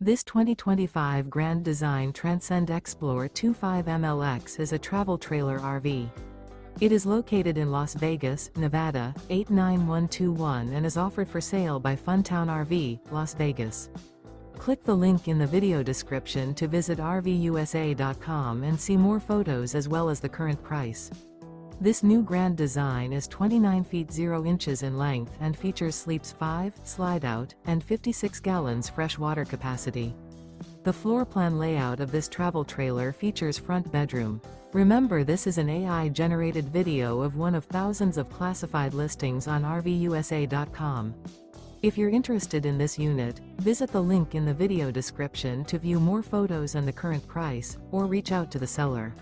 This 2025 Grand Design Transcend Xplor 25MLX is a travel trailer RV. It is located in Las Vegas, Nevada, 89121 and is offered for sale by Funtown RV, Las Vegas. Click the link in the video description to visit RVUSA.com and see more photos as well as the current price. This new Grand Design is 29 feet 0 inches in length and features sleeps 5, Slideout, and 56 gallons fresh water capacity. The floor plan layout of this travel trailer features front bedroom. Remember, this is an AI-generated video of one of thousands of classified listings on RVUSA.com. If you're interested in this unit, visit the link in the video description to view more photos and the current price, or reach out to the seller.